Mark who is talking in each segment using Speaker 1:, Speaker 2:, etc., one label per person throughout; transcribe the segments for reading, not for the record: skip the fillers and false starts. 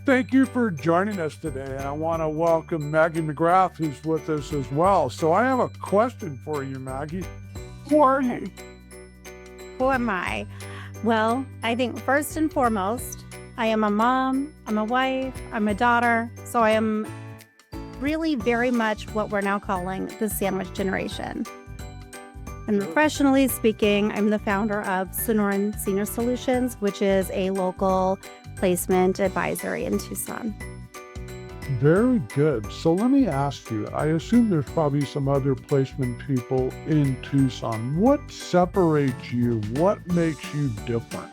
Speaker 1: Thank you for joining us today. And I want to welcome Maggie McGrath, who's with us as well. So I have a question for you, Maggie. Who are you?
Speaker 2: Who am I? Well, I think first and foremost, I am a mom, I'm a wife, I'm a daughter. So I am really very much what we're now calling the sandwich generation. And professionally speaking, I'm the founder of Sonoran Senior Solutions, which is a local placement advisory in Tucson.
Speaker 1: Very good. So let me ask you, I assume there's probably some other placement people in Tucson. What separates you? What makes you different?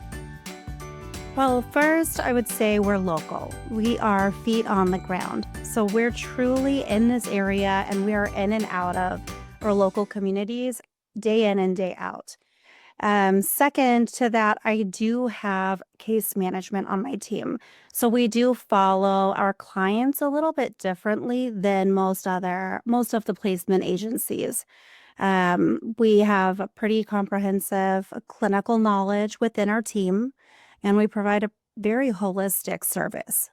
Speaker 2: Well, first, I would say we're local. We are feet on the ground. So we're truly in this area and we are in and out of our local communities day in and day out. Second to that, I do have case management on my team. So we do follow our clients a little bit differently than most of the placement agencies. We have a pretty comprehensive clinical knowledge within our team, and we provide a very holistic service.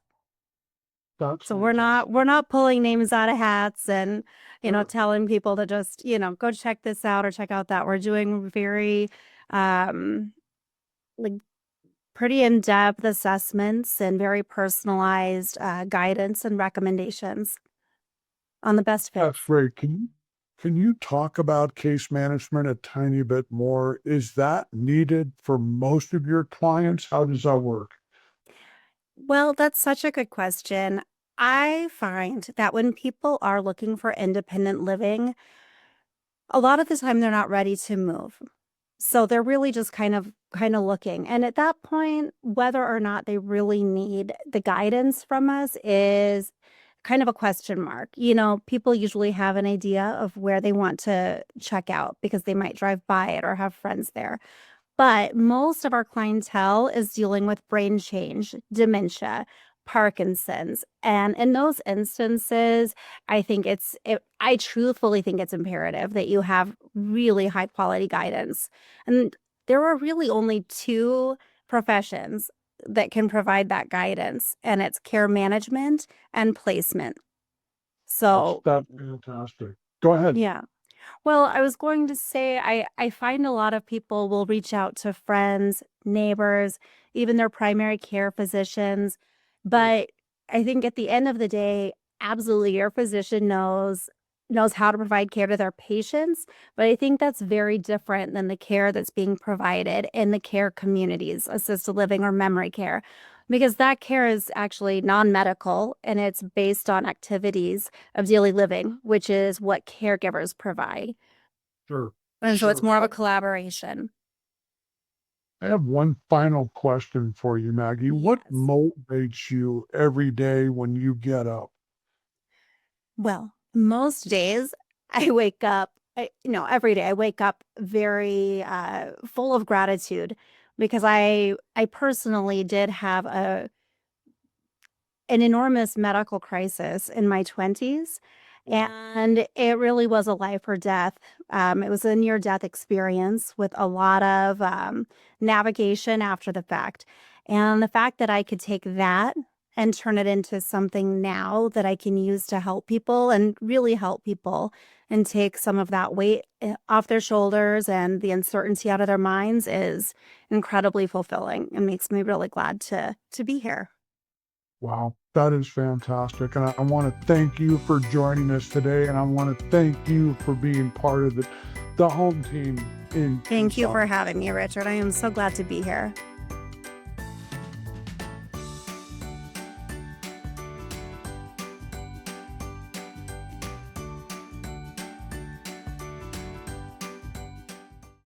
Speaker 1: That's
Speaker 2: So we're not pulling names out of hats and telling people to just go check this out or check out that. We're doing very um, like pretty in-depth assessments and very personalized guidance and recommendations on the best fit.
Speaker 1: that's great. Can you talk about case management a tiny bit more? Is that needed for most of your clients? How does that work?
Speaker 2: Well, that's such a good question. I find that when people are looking for independent living, a lot of the time they're not ready to move. So they're really just kind of looking. And at that point, whether or not they really need the guidance from us is kind of a question mark. People usually have an idea of where they want to check out because they might drive by it or have friends there. But most of our clientele is dealing with brain change, dementia, Parkinson's. And in those instances, I truthfully think it's imperative that you have really high quality guidance. And there are really only two professions that can provide that guidance, and it's care management and placement. So,
Speaker 1: That's fantastic. Go ahead.
Speaker 2: yeah. Well, I was going to say I find a lot of people will reach out to friends, neighbors, even their primary care physicians. But I think at the end of the day, absolutely your physician knows how to provide care to their patients. But I think that's very different than the care that's being provided in the care communities, assisted living or memory care. Because that care is actually non-medical and it's based on activities of daily living, which is what caregivers provide.
Speaker 1: Sure.
Speaker 2: And so it's more of a collaboration.
Speaker 1: I have one final question for you, Maggie. What
Speaker 2: Yes.
Speaker 1: motivates you every day when you get up?
Speaker 2: Well, most days I wake up, every day I wake up very full of gratitude because I personally did have an enormous medical crisis in my 20s. And it really was a life or death. It was a near death experience with a lot of navigation after the fact. And the fact that I could take that and turn it into something now that I can use to help people and really help people and take some of that weight off their shoulders and the uncertainty out of their minds is incredibly fulfilling and makes me really glad to be here.
Speaker 1: Wow, that is fantastic. And I want to thank you for joining us today. And I want to thank you for being part of the home team in
Speaker 2: Thank you
Speaker 1: Tucson.
Speaker 2: for having me, Richard. I am so glad to be here.